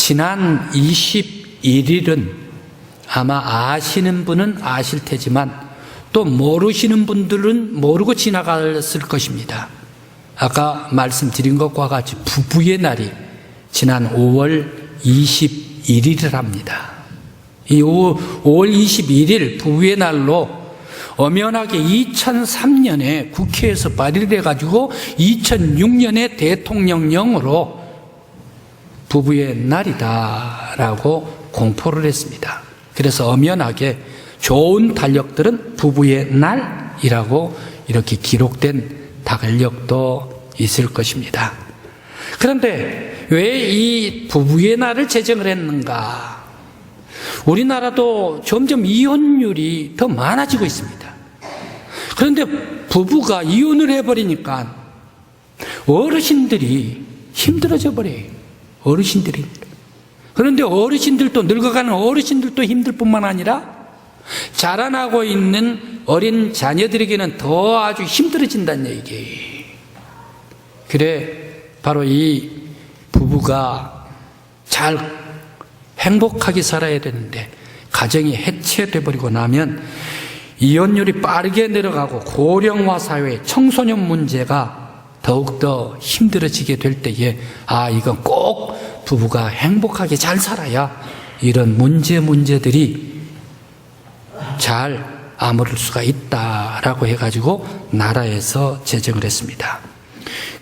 지난 21일은 아마 아시는 분은 아실 테지만 또 모르시는 분들은 모르고 지나갔을 것입니다. 아까 말씀드린 것과 같이 부부의 날이 지난 5월 21일이랍니다. 이 5월 21일 부부의 날로 엄연하게 2003년에 국회에서 발의돼가지고 2006년에 대통령령으로 부부의 날이다라고 공포를 했습니다. 그래서 엄연하게 좋은 달력들은 부부의 날이라고 이렇게 기록된 달력도 있을 것입니다. 그런데 왜 이 부부의 날을 제정을 했는가? 우리나라도 점점 이혼율이 더 많아지고 있습니다. 그런데 부부가 이혼을 해버리니까 어르신들이 힘들어져 버려요. 어르신들이. 그런데 어르신들도 늙어가는 어르신들도 힘들 뿐만 아니라 자라나고 있는 어린 자녀들에게는 더 아주 힘들어진다는 얘기예요. 그래 바로 이 부부가 잘 행복하게 살아야 되는데 가정이 해체돼 버리고 나면 이혼율이 빠르게 내려가고 고령화 사회, 청소년 문제가 더욱더 힘들어지게 될 때에 이건 꼭 부부가 행복하게 잘 살아야 이런 문제들이 잘 아무를 수가 있다라고 해가지고 나라에서 제정을 했습니다.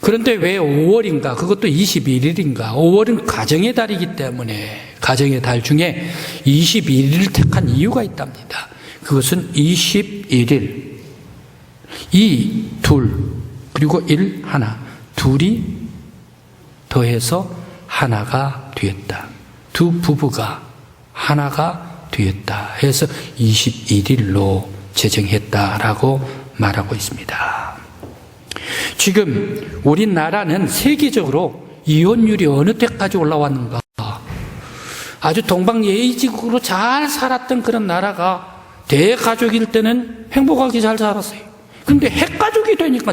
그런데 왜 5월인가? 그것도 21일인가? 5월은 가정의 달이기 때문에 가정의 달 중에 21일을 택한 이유가 있답니다. 그것은 21일 2, 둘 그리고 1, 하나 둘이 더해서 하나가 되었다. 두 부부가 하나가 되었다 해서 21일로 제정했다라고 말하고 있습니다. 지금 우리나라는 세계적으로 이혼율이 어느 때까지 올라왔는가? 아주 동방예의지국으로 잘 살았던 그런 나라가 대가족일 때는 행복하게 잘 살았어요. 그런데 핵가족이 되니까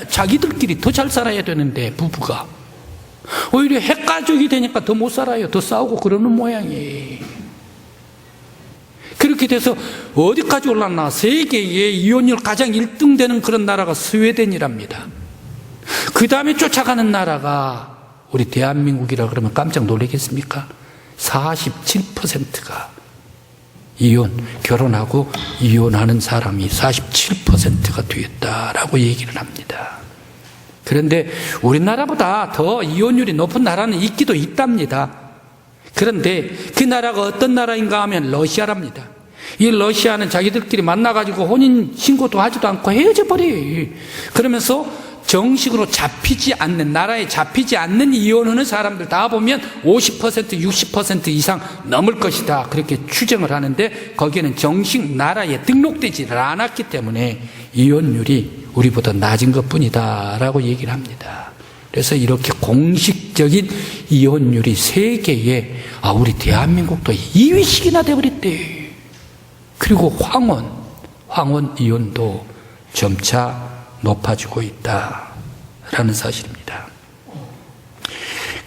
자기들끼리 더 잘 살아야 되는데 부부가 오히려 핵가족이 되니까 더 못 살아요. 더 싸우고 그러는 모양이에요. 그렇게 돼서 어디까지 올랐나? 세계의 이혼율 가장 1등 되는 그런 나라가 스웨덴이랍니다. 그 다음에 쫓아가는 나라가 우리 대한민국이라 그러면 깜짝 놀라겠습니까? 47%가 결혼하고 이혼하는 사람이 47%가 되었다라고 얘기를 합니다. 그런데 우리나라보다 더 이혼율이 높은 나라는 있기도 있답니다. 그런데 그 나라가 어떤 나라인가 하면 러시아랍니다. 이 러시아는 자기들끼리 만나가지고 혼인신고도 하지도 않고 헤어져 버려요. 그러면서 정식으로 나라에 잡히지 않는 이혼하는 사람들 다 보면 50%, 60% 이상 넘을 것이다. 그렇게 추정을 하는데 거기에는 정식 나라에 등록되지 않았기 때문에 이혼율이 우리보다 낮은 것 뿐이다 라고 얘기를 합니다. 그래서 이렇게 공식적인 이혼율이 세계에 우리 대한민국도 2위씩이나 되어버렸대. 그리고 황혼 이혼도 점차 높아지고 있다라는 사실입니다.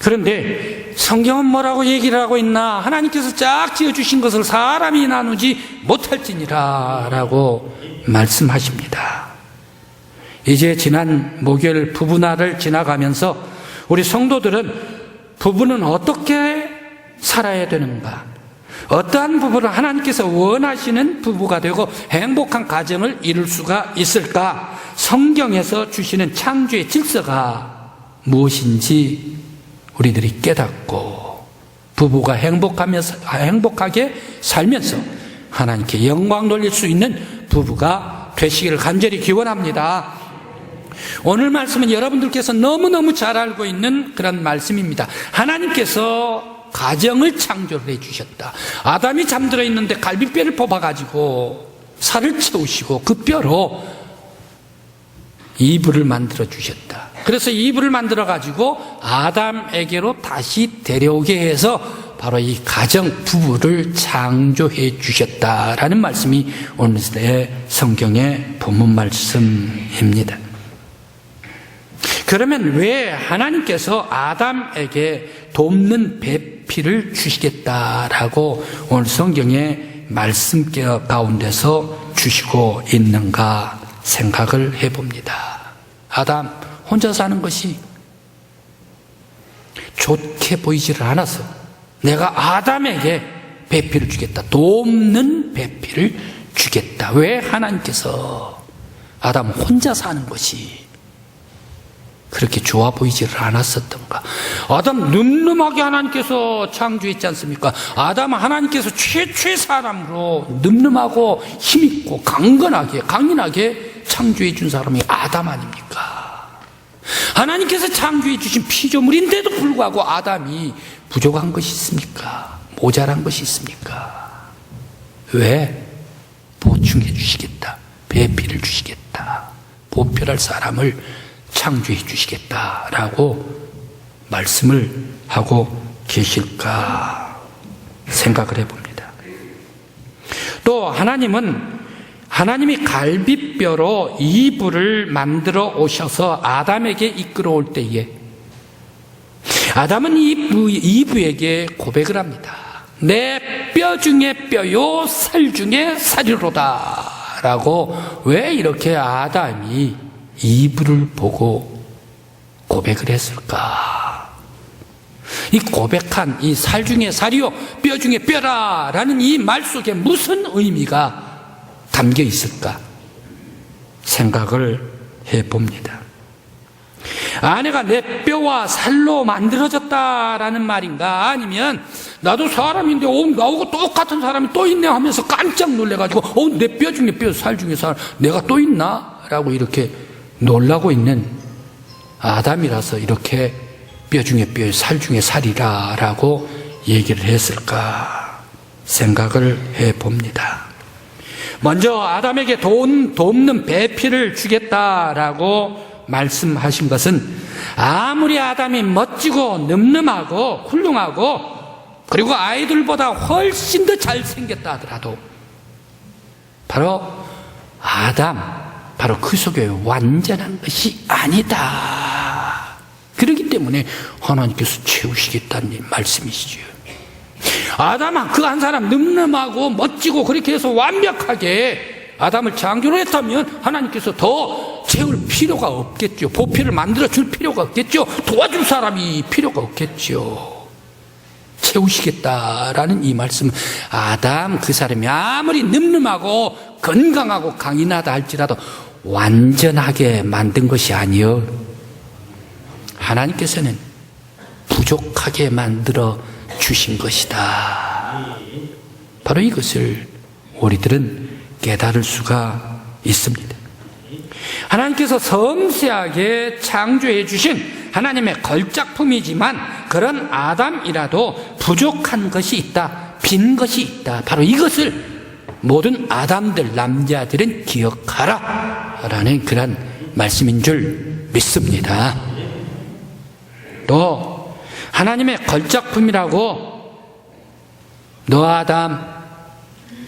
그런데 성경은 뭐라고 얘기를 하고 있나? 하나님께서 짝 지어주신 것을 사람이 나누지 못할지니라 라고 말씀하십니다. 이제 지난 목요일 부부날을 지나가면서 우리 성도들은 부부는 어떻게 살아야 되는가? 어떠한 부부를 하나님께서 원하시는 부부가 되고 행복한 가정을 이룰 수가 있을까? 성경에서 주시는 창조의 질서가 무엇인지 우리들이 깨닫고 부부가 행복하게 살면서 하나님께 영광 돌릴 수 있는 부부가 되시기를 간절히 기원합니다. 오늘 말씀은 여러분들께서 너무너무 잘 알고 있는 그런 말씀입니다. 하나님께서 가정을 창조를 해주셨다. 아담이 잠들어 있는데 갈비뼈를 뽑아가지고 살을 채우시고 그 뼈로 이불을 만들어 주셨다. 그래서 이불을 만들어 가지고 아담에게로 다시 데려오게 해서 바로 이 가정 부부를 창조해 주셨다라는 말씀이 오늘의 성경의 본문 말씀입니다. 그러면 왜 하나님께서 아담에게 돕는 배필을 주시겠다라고 오늘 성경의 말씀 가운데서 주시고 있는가 생각을 해봅니다. 아담 혼자 사는 것이 좋게 보이지를 않아서 내가 아담에게 배필을 주겠다. 돕는 배필을 주겠다. 왜 하나님께서 아담 혼자 사는 것이 그렇게 좋아 보이지를 않았었던가? 아담 늠름하게 하나님께서 창조했지 않습니까? 아담은 하나님께서 최초의 사람으로 늠름하고 힘있고 강인하게 창조해 준 사람이 아담 아닙니까? 하나님께서 창조해 주신 피조물인데도 불구하고 아담이 부족한 것이 있습니까? 모자란 것이 있습니까? 왜? 보충해 주시겠다. 배필을 주시겠다. 보필할 사람을 창조해 주시겠다라고 말씀을 하고 계실까 생각을 해봅니다. 또 하나님이 갈비뼈로 이불을 만들어 오셔서 아담에게 이끌어올 때에 아담은 이브에게 고백을 합니다. 내 뼈 중에 뼈요 살 중에 살이로다 라고. 왜 이렇게 아담이 이브를 보고 고백을 했을까? 이 고백한 이 살 중에 살이요 뼈 중에 뼈라라는 이 말 속에 무슨 의미가 담겨 있을까 생각을 해봅니다. 아내가 내 뼈와 살로 만들어졌다라는 말인가? 아니면 나도 사람인데 나하고 똑같은 사람이 또 있네 하면서 깜짝 놀래가지고 내 뼈 중에 뼈, 살 중에 살, 내가 또 있나? 라고 이렇게 놀라고 있는 아담이라서 이렇게 뼈 중에 뼈, 살 중에 살이라 라고 얘기를 했을까 생각을 해봅니다. 먼저 아담에게 돕는 배필을 주겠다라고 말씀하신 것은 아무리 아담이 멋지고 늠름하고 훌륭하고 그리고 아이들보다 훨씬 더 잘생겼다 하더라도 바로 그 속에 완전한 것이 아니다. 그렇기 때문에 하나님께서 채우시겠다는 말씀이시죠. 아담은 그 한 사람 늠름하고 멋지고 그렇게 해서 완벽하게 아담을 창조를 했다면 하나님께서 더 채울 필요가 없겠죠. 보필을 만들어 줄 필요가 없겠죠. 도와줄 사람이 필요가 없겠죠. 채우시겠다라는 이 말씀, 아담 그 사람이 아무리 늠름하고 건강하고 강인하다 할지라도 완전하게 만든 것이 아니요, 하나님께서는 부족하게 만들어 주신 것이다. 바로 이것을 우리들은 깨달을 수가 있습니다. 하나님께서 섬세하게 창조해 주신 하나님의 걸작품이지만 그런 아담이라도 부족한 것이 있다, 빈 것이 있다. 바로 이것을 모든 아담들, 남자들은 기억하라 라는 그런 말씀인 줄 믿습니다. 또 하나님의 걸작품이라고 너 아담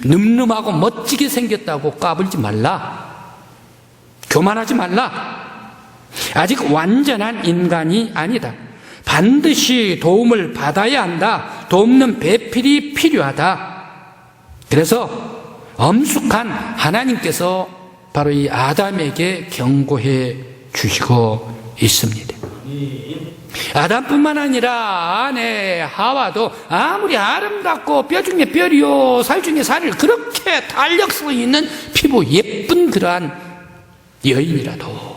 늠름하고 멋지게 생겼다고 까불지 말라. 교만하지 말라. 아직 완전한 인간이 아니다. 반드시 도움을 받아야 한다. 돕는 배필이 필요하다. 그래서 엄숙한 하나님께서 바로 이 아담에게 경고해 주시고 있습니다. 아담뿐만 아니라 아내 하와도 아무리 아름답고 뼈 중에 뼈리요 살 중에 살을 그렇게 탄력성 있는 피부 예쁜 그러한 여인이라도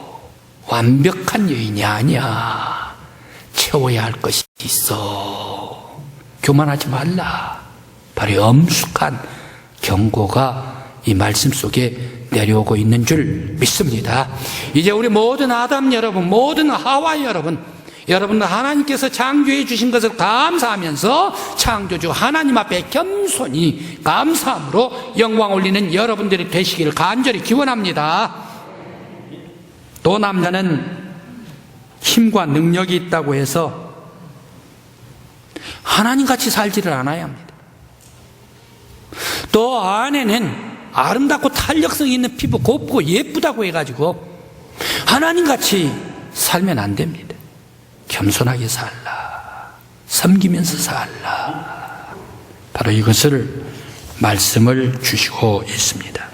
완벽한 여인이 아니야. 채워야 할 것이 있어. 교만하지 말라. 바로 엄숙한 경고가 이 말씀 속에 내려오고 있는 줄 믿습니다. 이제 우리 모든 아담 여러분, 모든 하와 여러분들 하나님께서 창조해 주신 것을 감사하면서 창조주 하나님 앞에 겸손히 감사함으로 영광 올리는 여러분들이 되시기를 간절히 기원합니다. 또 남자는 힘과 능력이 있다고 해서 하나님같이 살지를 않아야 합니다. 또 아내는 아름답고 탄력성 있는 피부, 곱고 예쁘다고 해가지고 하나님같이 살면 안 됩니다. 겸손하게 살라. 섬기면서 살라. 바로 이것을 말씀을 주시고 있습니다.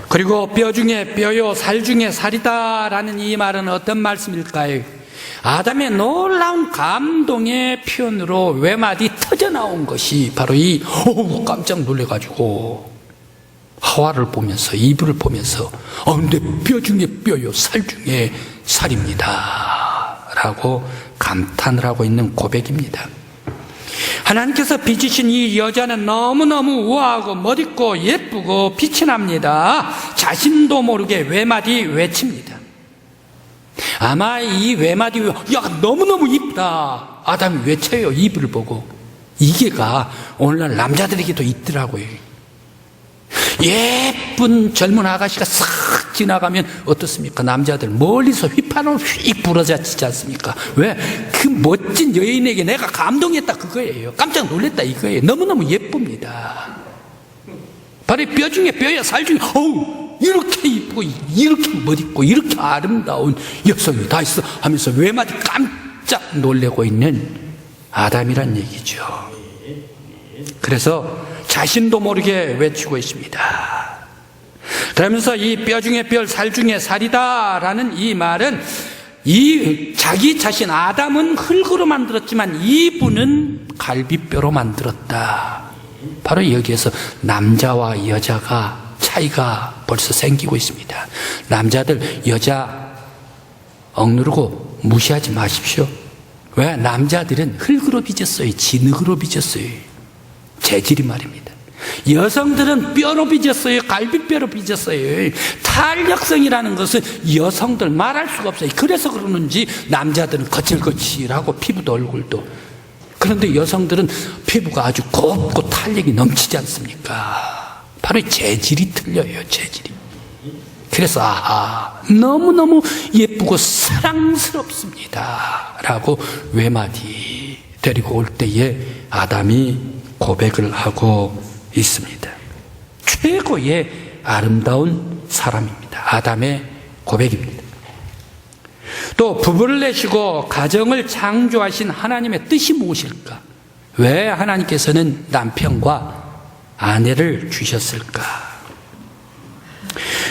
그리고 뼈 중에 뼈요 살 중에 살이다라는 이 말은 어떤 말씀일까요? 아담의 놀라운 감동의 표현으로 외마디 터져나온 것이 바로 이 깜짝 놀래가지고 하와를 보면서 이브를 보면서 근데 뼈 중에 뼈요 살 중에 살입니다 라고 감탄을 하고 있는 고백입니다. 하나님께서 빚으신 이 여자는 너무너무 우아하고 멋있고 예쁘고 빛이 납니다. 자신도 모르게 외마디 외칩니다. 아마 이 외마디 야 너무너무 이쁘다 아담이 외쳐요. 이브를 보고. 이게가 오늘날 남자들에게도 있더라고요. 예쁜 젊은 아가씨가 싹 지나가면 어떻습니까? 남자들 멀리서 휘파람을 휙 불어자치지 않습니까? 왜? 그 멋진 여인에게 내가 감동했다 그거예요. 깜짝 놀랐다 이거예요. 너무너무 예쁩니다. 바로 뼈 중에 뼈야 살 중에 이렇게 이쁘고 이렇게 멋있고 이렇게 아름다운 여성이 다 있어 하면서 외마디 깜짝 놀래고 있는 아담이란 얘기죠. 그래서 자신도 모르게 외치고 있습니다. 그러면서 이 뼈 중에 뼈, 살 중에 살이다라는 이 말은 이 자기 자신 아담은 흙으로 만들었지만 이분은 갈비뼈로 만들었다. 바로 여기에서 남자와 여자가 차이가 벌써 생기고 있습니다. 남자들 여자 억누르고 무시하지 마십시오. 왜? 남자들은 흙으로 빚었어요. 진흙으로 빚었어요. 재질이 말입니다. 여성들은 뼈로 빚었어요. 갈비뼈로 빚었어요. 탄력성이라는 것은 여성들 말할 수가 없어요. 그래서 그러는지 남자들은 거칠거칠하고 피부도 얼굴도. 그런데 여성들은 피부가 아주 곱고 탄력이 넘치지 않습니까? 바로 재질이 틀려요. 재질이. 그래서 너무너무 예쁘고 사랑스럽습니다 라고 외마디 데리고 올 때에 아담이 고백을 하고 있습니다. 최고의 아름다운 사람입니다. 아담의 고백입니다. 또 부부를 내시고 가정을 창조하신 하나님의 뜻이 무엇일까? 왜 하나님께서는 남편과 아내를 주셨을까?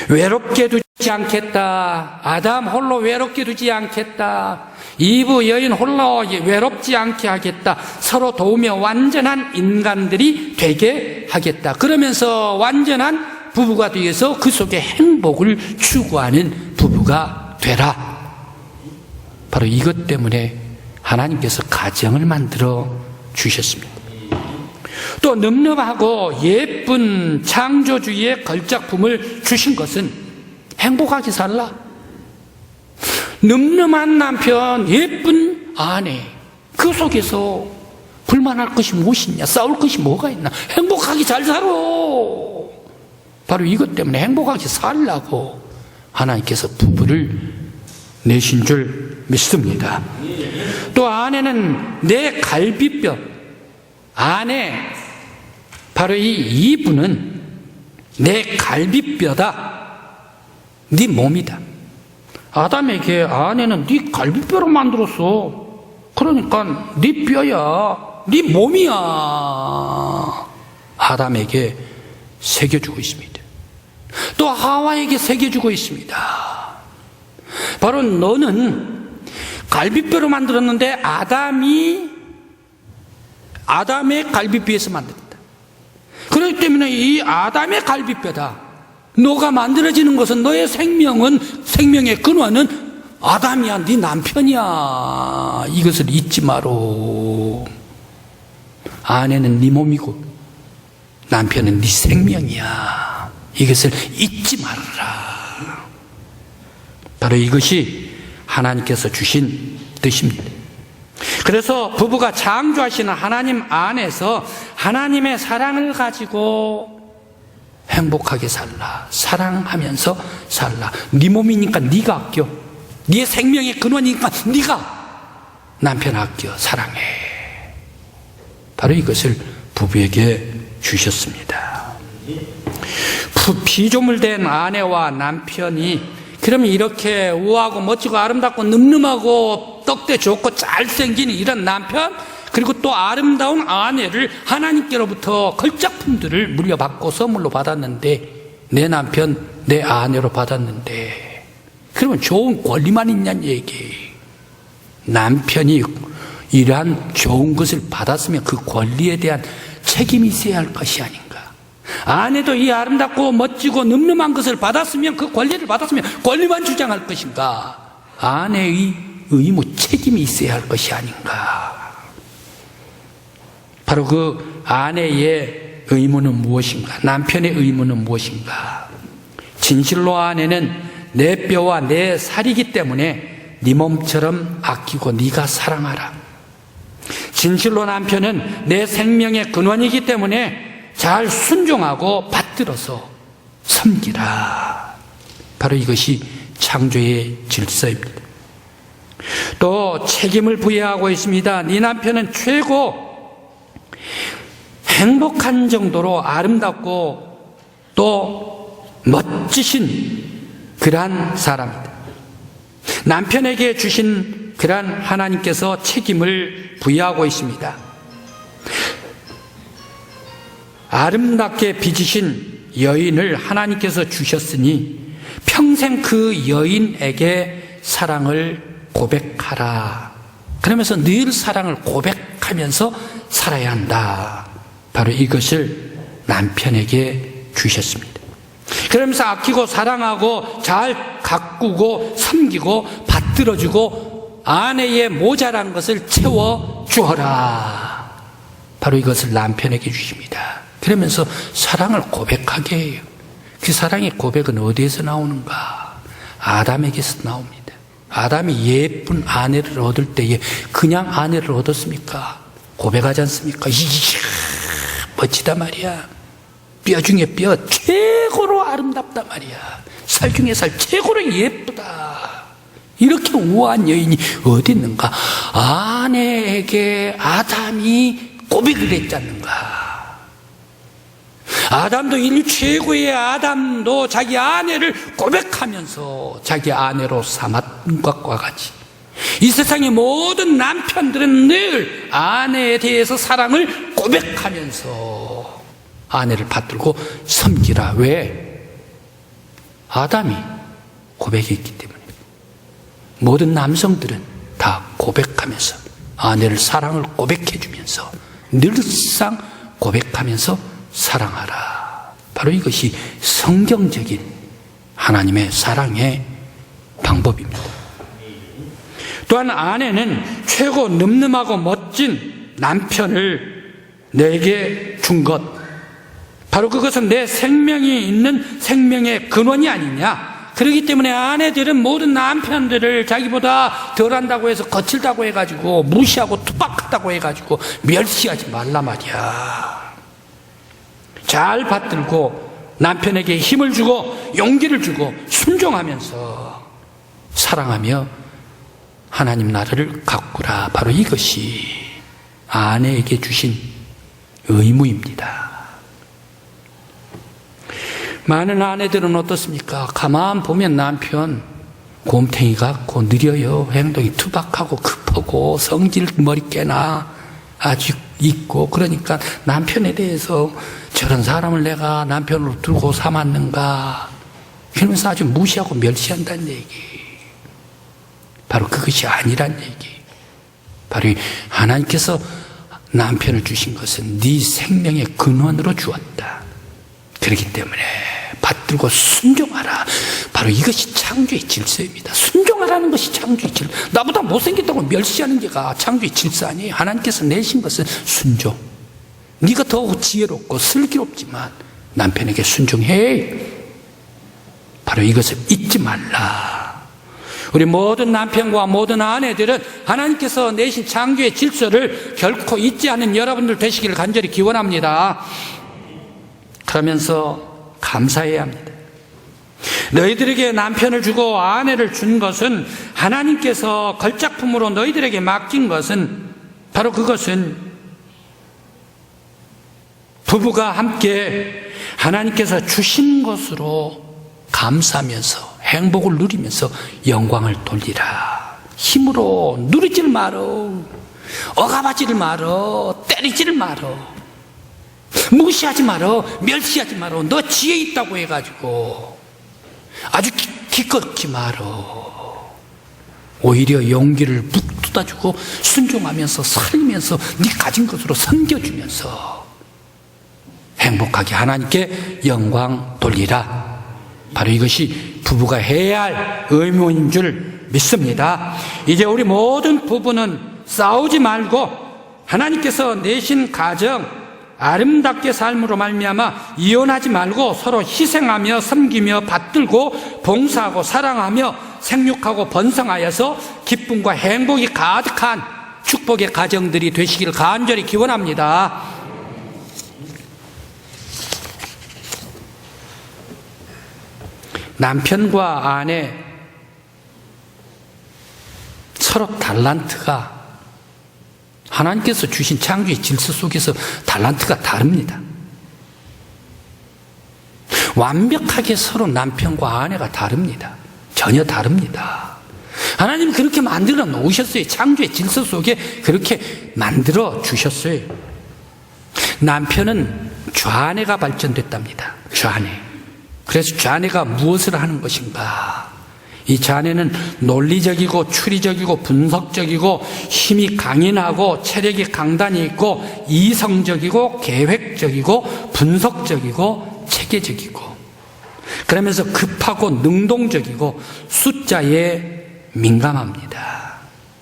외롭게 두지 않겠다. 아담 홀로 외롭게 두지 않겠다. 이브 여인 홀로 외롭지 않게 하겠다. 서로 도우며 완전한 인간들이 되게 하겠다. 그러면서 완전한 부부가 되어서 그 속에 행복을 추구하는 부부가 되라. 바로 이것 때문에 하나님께서 가정을 만들어 주셨습니다. 또 늠름하고 예쁜 창조주의의 걸작품을 주신 것은 행복하게 살라. 늠름한 남편, 예쁜 아내, 그 속에서 불만할 것이 무엇이냐, 싸울 것이 뭐가 있나, 행복하게 잘 살아. 바로 이것 때문에 행복하게 살라고 하나님께서 부부를 내신 줄 믿습니다. 또 아내는 내 갈비뼈, 아내, 바로 이분은 내 갈비뼈다. 네 몸이다. 아담에게 아내는 네 갈비뼈로 만들었어. 그러니까 네 뼈야, 네 몸이야. 아담에게 새겨주고 있습니다. 또 하와에게 새겨주고 있습니다. 바로 너는 갈비뼈로 만들었는데 아담의 갈비뼈에서 만들었다. 그렇기 때문에 이 아담의 갈비뼈다. 너가 만들어지는 것은 너의 생명의 근원은 아담이야, 네 남편이야. 이것을 잊지 마로. 아내는 네 몸이고 남편은 네 생명이야. 이것을 잊지 말아라. 바로 이것이 하나님께서 주신 뜻입니다. 그래서 부부가 창조하시는 하나님 안에서 하나님의 사랑을 가지고 행복하게 살라. 사랑하면서 살라. 네 몸이니까 네가 아껴. 네 생명의 근원이니까 네가 남편 아껴. 사랑해. 바로 이것을 부부에게 주셨습니다. 피조물 된 아내와 남편이 그러면 이렇게 우아하고 멋지고 아름답고 늠름하고 떡대 좋고 잘생긴 이런 남편, 그리고 또 아름다운 아내를 하나님께로부터 걸작품들을 물려받고 선물로 받았는데, 내 남편, 내 아내로 받았는데, 그러면 좋은 권리만 있냐는 얘기. 남편이 이러한 좋은 것을 받았으면 그 권리에 대한 책임이 있어야 할 것이 아닌가. 아내도 이 아름답고 멋지고 늠름한 것을 받았으면, 그 권리를 받았으면 권리만 주장할 것인가. 아내의 의무, 책임이 있어야 할 것이 아닌가. 바로 그 아내의 의무는 무엇인가? 남편의 의무는 무엇인가? 진실로 아내는 내 뼈와 내 살이기 때문에 네 몸처럼 아끼고 네가 사랑하라. 진실로 남편은 내 생명의 근원이기 때문에 잘 순종하고 받들어서 섬기라. 바로 이것이 창조의 질서입니다. 또 책임을 부여하고 있습니다. 네 남편은 최고 행복한 정도로 아름답고 또 멋지신 그러한 사람입니다. 남편에게 주신 그러한 하나님께서 책임을 부여하고 있습니다. 아름답게 빚으신 여인을 하나님께서 주셨으니 평생 그 여인에게 사랑을 고백하라. 그러면서 늘 사랑을 고백하면서 살아야 한다. 바로 이것을 남편에게 주셨습니다. 그러면서 아끼고 사랑하고 잘 가꾸고 섬기고 받들어주고 아내의 모자란 것을 채워주어라. 바로 이것을 남편에게 주십니다. 그러면서 사랑을 고백하게 해요. 그 사랑의 고백은 어디에서 나오는가? 아담에게서 나옵니다. 아담이 예쁜 아내를 얻을 때에 그냥 아내를 얻었습니까? 고백하지 않습니까? 이야, 멋지다 말이야. 뼈 중에 뼈 최고로 아름답다 말이야. 살 중에 살 최고로 예쁘다. 이렇게 우아한 여인이 어디 있는가? 아내에게 아담이 고백을 했지 않는가? 아담도 인류 최고의 아담도 자기 아내를 고백하면서 자기 아내로 삼았던 것과 같이 이 세상의 모든 남편들은 늘 아내에 대해서 사랑을 고백하면서 아내를 받들고 섬기라. 왜? 아담이 고백했기 때문에. 모든 남성들은 다 고백하면서 아내를 사랑을 고백해주면서 늘상 고백하면서 사랑하라. 바로 이것이 성경적인 하나님의 사랑의 방법입니다. 또한 아내는 최고 늠름하고 멋진 남편을 내게 준 것, 바로 그것은 내 생명이 있는 생명의 근원이 아니냐. 그렇기 때문에 아내들은 모든 남편들을 자기보다 덜한다고 해서 거칠다고 해가지고 무시하고 투박하다고 해가지고 멸시하지 말라 말이야. 잘 받들고 남편에게 힘을 주고 용기를 주고 순종하면서 사랑하며 하나님 나라를 가꾸라. 바로 이것이 아내에게 주신 의무입니다. 많은 아내들은 어떻습니까? 가만 보면 남편 곰탱이 같고 느려요. 행동이 투박하고 급하고 성질 머리깨나 아주 있고, 그러니까 남편에 대해서 저런 사람을 내가 남편으로 들고 삼았는가 그러면서 아주 무시하고 멸시한다는 얘기. 바로 그것이 아니란 얘기. 바로 하나님께서 남편을 주신 것은 네 생명의 근원으로 주었다. 그렇기 때문에 받들고 순종하라. 바로 이것이 창조의 질서입니다. 순종하라는 것이 창조의 질서. 나보다 못생겼다고 멸시하는 게가 창조의 질서 아니에요. 하나님께서 내신 것은 순종. 네가 더욱 지혜롭고 슬기롭지만 남편에게 순종해. 바로 이것을 잊지 말라. 우리 모든 남편과 모든 아내들은 하나님께서 내신 창조의 질서를 결코 잊지 않는 여러분들 되시기를 간절히 기원합니다. 그러면서 감사해야 합니다. 너희들에게 남편을 주고 아내를 준 것은, 하나님께서 걸작품으로 너희들에게 맡긴 것은, 바로 그것은 부부가 함께 하나님께서 주신 것으로 감사하면서 행복을 누리면서 영광을 돌리라. 힘으로 누리질 말어. 억압하지를 말어. 때리지를 말어. 무시하지 말어. 멸시하지 말어. 너 지혜 있다고 해가지고 아주 기껏지 말어. 오히려 용기를 북돋아주고 순종하면서 살리면서 네 가진 것으로 섬겨주면서 행복하게 하나님께 영광 돌리라. 바로 이것이 부부가 해야 할 의무인 줄 믿습니다. 이제 우리 모든 부부는 싸우지 말고 하나님께서 내신 가정 아름답게 삶으로 말미암아 이혼하지 말고 서로 희생하며 섬기며 받들고 봉사하고 사랑하며 생육하고 번성하여서 기쁨과 행복이 가득한 축복의 가정들이 되시기를 간절히 기원합니다. 남편과 아내 서로 달란트가 하나님께서 주신 창조의 질서 속에서 달란트가 다릅니다. 완벽하게 서로 남편과 아내가 다릅니다. 전혀 다릅니다. 하나님 그렇게 만들어 놓으셨어요. 창조의 질서 속에 그렇게 만들어 주셨어요. 남편은 좌뇌가 발전됐답니다. 좌뇌. 그래서 좌뇌가 무엇을 하는 것인가? 이 좌뇌는 논리적이고 추리적이고 분석적이고 힘이 강인하고 체력이 강단이 있고 이성적이고 계획적이고 분석적이고 체계적이고 그러면서 급하고 능동적이고 숫자에 민감합니다.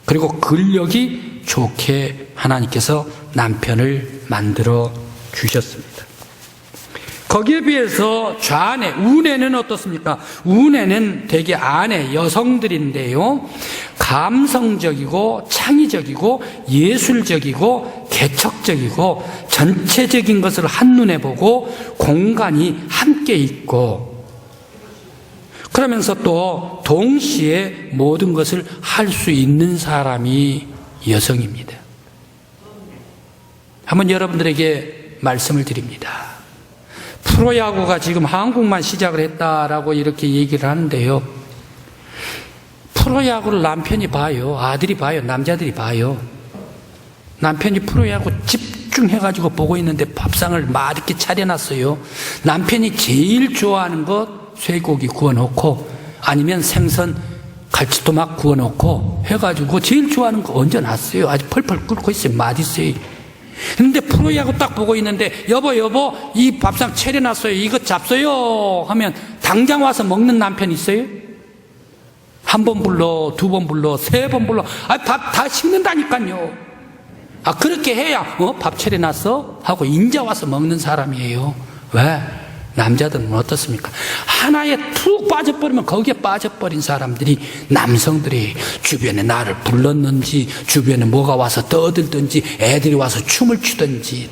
그리고 근력이 좋게 하나님께서 남편을 만들어 주셨습니다. 거기에 비해서 좌뇌, 우뇌는 어떻습니까? 우뇌는 대개 아내, 여성들인데요. 감성적이고 창의적이고 예술적이고 개척적이고 전체적인 것을 한눈에 보고 공간이 함께 있고 그러면서 또 동시에 모든 것을 할 수 있는 사람이 여성입니다. 한번 여러분들에게 말씀을 드립니다. 프로야구가 지금 한국만 시작을 했다라고 이렇게 얘기를 하는데요. 프로야구를 남편이 봐요. 아들이 봐요. 남자들이 봐요. 남편이 프로야구 집중해가지고 보고 있는데 밥상을 맛있게 차려놨어요. 남편이 제일 좋아하는 것 쇠고기 구워놓고 아니면 생선 갈치토막 구워놓고 해가지고 제일 좋아하는 거 얹어놨어요. 아주 펄펄 끓고 있어요. 맛있어요. 근데 프로야구 딱 보고 있는데 여보 이 밥상 차려놨어요. 이거 잡숴요 하면 당장 와서 먹는 남편 있어요? 한 번 불러, 두 번 불러, 세 번 불러. 밥 다 식는다니까요. 그렇게 해야 밥 차려놨어? 하고 인자 와서 먹는 사람이에요. 왜? 남자들은 어떻습니까? 하나에 푹 빠져버리면 거기에 빠져버린 사람들이 남성들이 주변에 나를 불렀는지 주변에 뭐가 와서 떠들든지 애들이 와서 춤을 추든지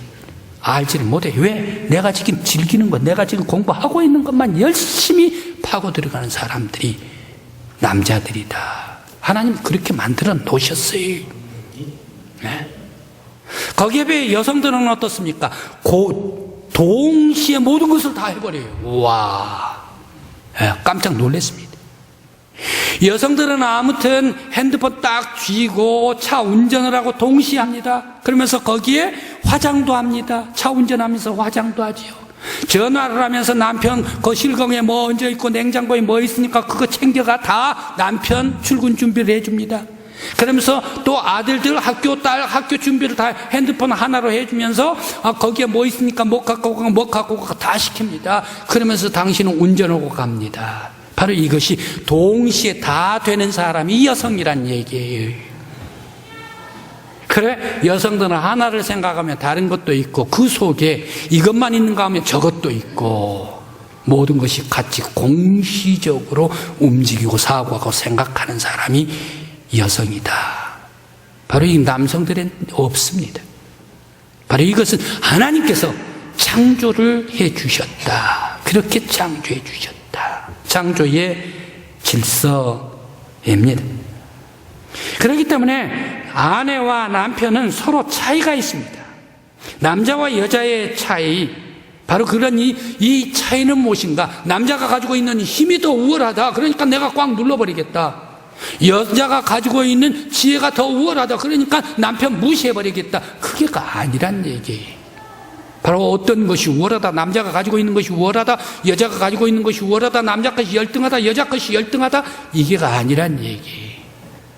알지를 못해. 왜? 내가 지금 즐기는 것, 내가 지금 공부하고 있는 것만 열심히 파고 들어가는 사람들이 남자들이다. 하나님 그렇게 만들어 놓으셨어요. 네? 거기에 비해 여성들은 어떻습니까? 동시에 모든 것을 다 해버려요. 와, 깜짝 놀랐습니다. 여성들은 아무튼 핸드폰 딱 쥐고 차 운전을 하고 동시에 합니다. 그러면서 거기에 화장도 합니다. 차 운전하면서 화장도 하지요. 전화를 하면서 남편 거실경에 뭐 얹어있고 냉장고에 뭐 있으니까 그거 챙겨가 다 남편 출근 준비를 해줍니다. 그러면서 또 아들들 딸 학교 준비를 다 핸드폰 하나로 해주면서 거기에 뭐 있으니까 뭐 갖고 가 다 시킵니다. 그러면서 당신은 운전하고 갑니다. 바로 이것이 동시에 다 되는 사람이 여성이란 얘기예요. 그래, 여성들은 하나를 생각하면 다른 것도 있고 그 속에 이것만 있는가 하면 저것도 있고 모든 것이 같이 공시적으로 움직이고 사고하고 생각하는 사람이 여성이다. 바로 이 남성들은 없습니다. 바로 이것은 하나님께서 창조를 해 주셨다. 그렇게 창조해 주셨다. 창조의 질서입니다. 그렇기 때문에 아내와 남편은 서로 차이가 있습니다. 남자와 여자의 차이, 바로 그런 이 차이는 무엇인가? 남자가 가지고 있는 힘이 더 우월하다. 그러니까 내가 꽉 눌러버리겠다. 여자가 가지고 있는 지혜가 더 우월하다. 그러니까 남편 무시해버리겠다. 그게가 아니란 얘기예요. 바로 어떤 것이 우월하다. 남자가 가지고 있는 것이 우월하다. 여자가 가지고 있는 것이 우월하다. 남자 것이 열등하다. 여자 것이 열등하다. 이게가 아니란 얘기.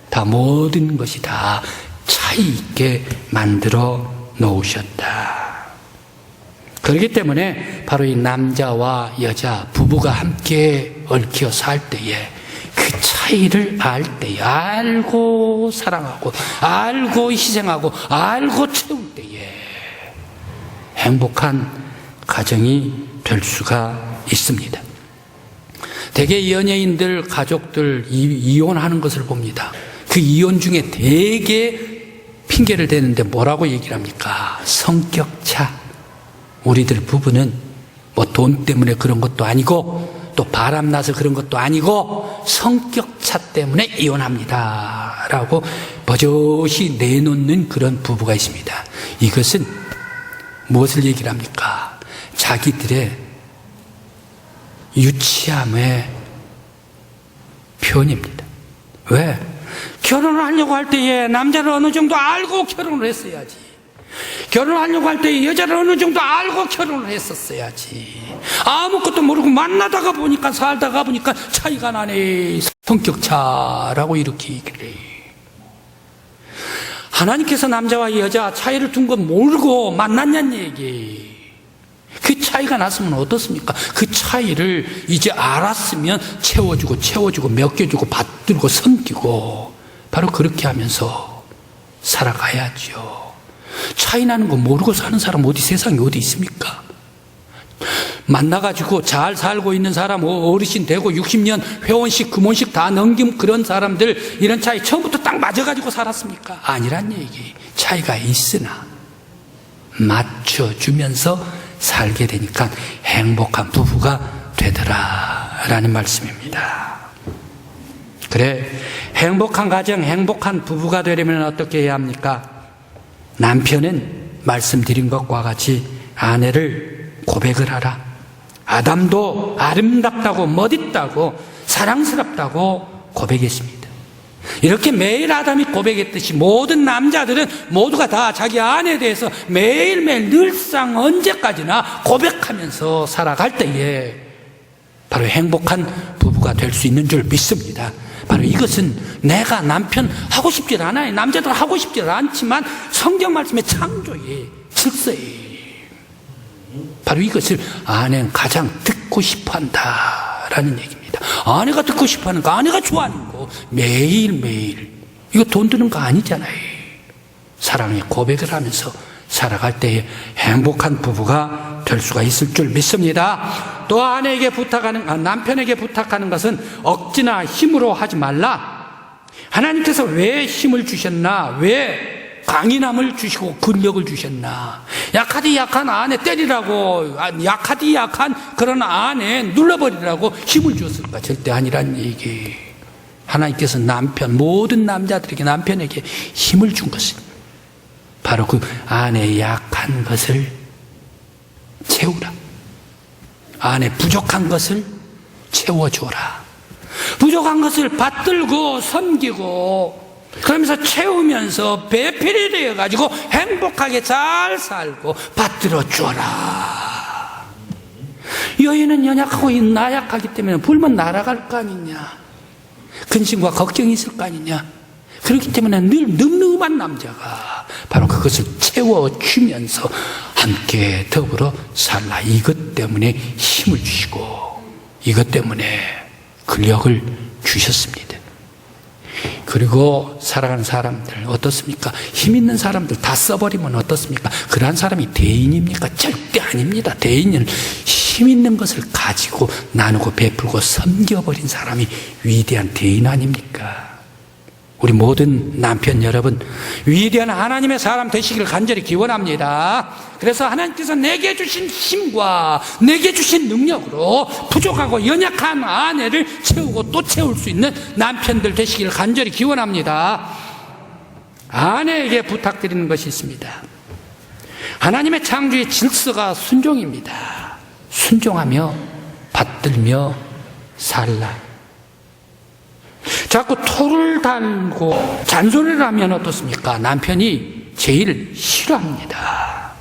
다 모든 것이 다 차이 있게 만들어 놓으셨다. 그렇기 때문에 바로 이 남자와 여자, 부부가 함께 얽혀 살 때에 그 차이를 알 때에, 알고 사랑하고, 알고 희생하고, 알고 채울 때에 행복한 가정이 될 수가 있습니다. 대개 연예인들, 가족들 이혼하는 것을 봅니다. 그 이혼 중에 대개 핑계를 대는데 뭐라고 얘기를 합니까? 성격차. 우리들 부부는 뭐 돈 때문에 그런 것도 아니고 또 바람나서 그런 것도 아니고 성격차 때문에 이혼합니다 라고 버젓이 내놓는 그런 부부가 있습니다. 이것은 무엇을 얘기를 합니까? 자기들의 유치함의 표현입니다. 왜? 결혼을 하려고 할 때에 남자를 어느 정도 알고 결혼을 했어야지. 결혼하려고 할 때 여자를 어느 정도 알고 결혼을 했었어야지. 아무것도 모르고 만나다가 보니까 살다가 보니까 차이가 나네. 성격차라고 이렇게 얘기를 해. 하나님께서 남자와 여자 차이를 둔 건 모르고 만났냐는 얘기. 그 차이가 났으면 어떻습니까? 그 차이를 이제 알았으면 채워주고 맡겨주고 받들고 섬기고 바로 그렇게 하면서 살아가야죠. 차이 나는 거 모르고 사는 사람 세상에 어디 있습니까? 만나가지고 잘 살고 있는 사람, 어르신 되고 60년 회원식, 금혼식 다 넘긴 그런 사람들, 이런 차이 처음부터 딱 맞아가지고 살았습니까? 아니란 얘기. 차이가 있으나 맞춰주면서 살게 되니까 행복한 부부가 되더라라는 말씀입니다. 그래, 행복한 가정, 행복한 부부가 되려면 어떻게 해야 합니까? 남편은 말씀드린 것과 같이 아내를 고백을 하라. 아담도 아름답다고 멋있다고 사랑스럽다고 고백했습니다. 이렇게 매일 아담이 고백했듯이 모든 남자들은 모두가 다 자기 아내에 대해서 매일매일 늘상 언제까지나 고백하면서 살아갈 때에 바로 행복한 부부가 될 수 있는 줄 믿습니다. 바로 이것은 내가 남편 하고 싶지 않아요. 남자들 하고 싶지 않지만 성경 말씀의 창조의 질서에 바로 이것을 아내는 가장 듣고 싶어한다라는 얘기입니다. 아내가 듣고 싶어하는 거, 아내가 좋아하는 거 매일매일 이거 돈 드는 거 아니잖아요. 사랑의 고백을 하면서 살아갈 때에 행복한 부부가 될 수가 있을 줄 믿습니다. 또 아내에게 남편에게 부탁하는 것은 억지나 힘으로 하지 말라. 하나님께서 왜 힘을 주셨나? 왜 강인함을 주시고 근력을 주셨나? 약하디 약한 아내 때리라고, 약하디 약한 그런 아내 눌러버리라고 힘을 주었을까? 절대 아니란 얘기. 하나님께서 모든 남자들에게 남편에게 힘을 준 것은 바로 그 아내의 약한 것을 채우라. 아내 부족한 것을 채워줘라. 부족한 것을 받들고 섬기고 그러면서 채우면서 배필이 되어가지고 행복하게 잘 살고 받들어줘라. 여인은 연약하고 나약하기 때문에 불면 날아갈 거 아니냐. 근심과 걱정이 있을 거 아니냐. 그렇기 때문에 늘 늠름한 남자가 바로 그것을 채워주면서 함께 더불어 살라. 이것 때문에 힘을 주시고 이것 때문에 근력을 주셨습니다. 그리고 살아가는 사람들 어떻습니까? 힘 있는 사람들 다 써버리면 어떻습니까? 그러한 사람이 대인입니까? 절대 아닙니다. 대인은 힘 있는 것을 가지고 나누고 베풀고 섬겨버린 사람이 위대한 대인 아닙니까? 우리 모든 남편 여러분, 위대한 하나님의 사람 되시기를 간절히 기원합니다. 그래서 하나님께서 내게 주신 힘과 내게 주신 능력으로 부족하고 연약한 아내를 채우고 또 채울 수 있는 남편들 되시기를 간절히 기원합니다. 아내에게 부탁드리는 것이 있습니다. 하나님의 창조의 질서가 순종입니다. 순종하며 받들며 살라. 자꾸 토를 달고 잔소리를 하면 어떻습니까? 남편이 제일 싫어합니다.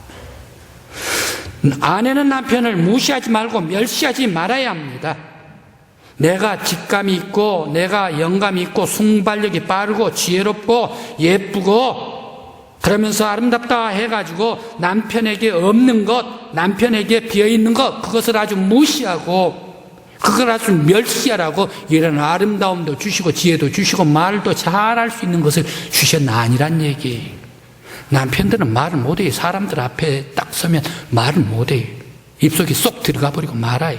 아내는 남편을 무시하지 말고 멸시하지 말아야 합니다. 내가 직감이 있고 내가 영감이 있고 순발력이 빠르고 지혜롭고 예쁘고 그러면서 아름답다 해가지고 남편에게 없는 것, 남편에게 비어있는 것, 그것을 아주 무시하고 그걸 아주 멸시하라고 이런 아름다움도 주시고 지혜도 주시고 말도 잘할 수 있는 것을 주셨나 아니란 얘기. 남편들은 말을 못해요. 사람들 앞에 딱 서면 말을 못해요. 입속에 쏙 들어가 버리고 말아요.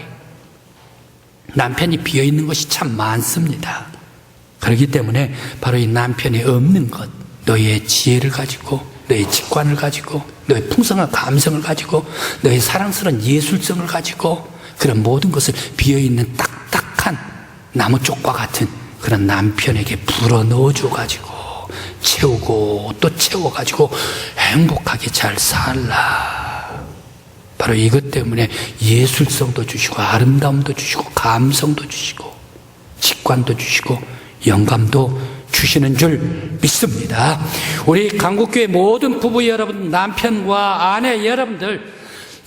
남편이 비어있는 것이 참 많습니다. 그렇기 때문에 바로 이 남편이 없는 것, 너의 지혜를 가지고 너의 직관을 가지고 너의 풍성한 감성을 가지고 너의 사랑스러운 예술성을 가지고 그런 모든 것을 비어있는 딱딱한 나무쪽과 같은 그런 남편에게 불어넣어줘 가지고 채우고 또 채워가지고 행복하게 잘 살라. 바로 이것 때문에 예술성도 주시고 아름다움도 주시고 감성도 주시고 직관도 주시고 영감도 주시는 줄 믿습니다. 우리 강국교회 모든 부부 여러분, 남편과 아내 여러분들,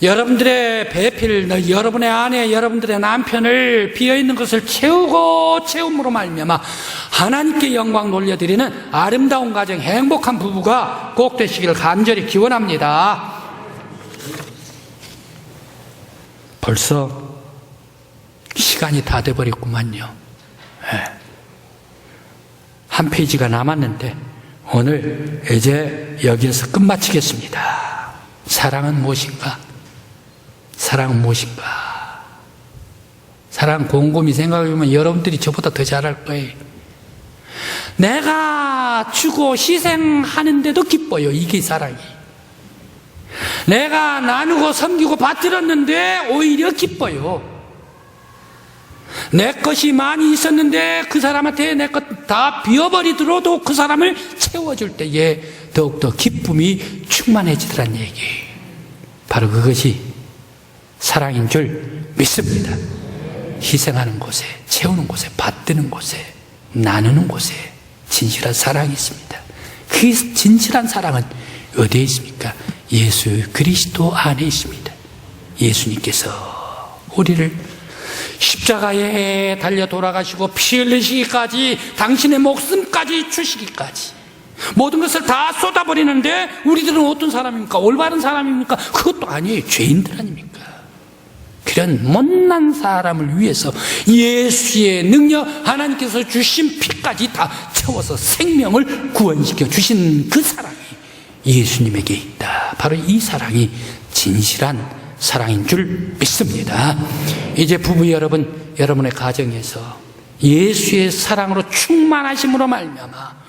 여러분들의 배필, 여러분의 아내, 여러분들의 남편을 비어있는 것을 채우고 채움으로 말미암아 하나님께 영광 돌려드리는 아름다운 가정, 행복한 부부가 꼭 되시기를 간절히 기원합니다. 벌써 시간이 다 돼버렸구만요. 한 페이지가 남았는데 오늘 이제 여기에서 끝마치겠습니다. 사랑은 무엇인가? 사랑은 무엇인가? 사랑 곰곰이 생각해보면 여러분들이 저보다 더 잘할 거예요. 내가 주고 희생하는데도 기뻐요. 이게 사랑이. 내가 나누고 섬기고 받들었는데 오히려 기뻐요. 내 것이 많이 있었는데 그 사람한테 내 것 다 비워버리더라도 그 사람을 채워줄 때에 더욱더 기쁨이 충만해지더란 얘기. 바로 그것이 사랑인 줄 믿습니다. 희생하는 곳에, 채우는 곳에, 받드는 곳에, 나누는 곳에 진실한 사랑이 있습니다. 그 진실한 사랑은 어디에 있습니까? 예수 그리스도 안에 있습니다. 예수님께서 우리를 십자가에 달려 돌아가시고 피 흘리시기까지, 당신의 목숨까지 주시기까지 모든 것을 다 쏟아버리는데 우리들은 어떤 사람입니까? 올바른 사람입니까? 그것도 아니에요. 죄인들 아닙니까? 그런 못난 사람을 위해서 예수의 능력, 하나님께서 주신 피까지 다 채워서 생명을 구원시켜 주신 그 사랑이 예수님에게 있다. 바로 이 사랑이 진실한 사랑인 줄 믿습니다. 이제 부부 여러분, 여러분의 가정에서 예수의 사랑으로 충만하심으로 말미암아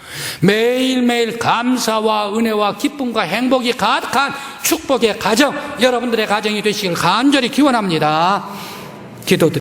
매일매일 감사와 은혜와 기쁨과 행복이 가득한 축복의 가정, 여러분들의 가정이 되시길 간절히 기원합니다. 기도드립니다.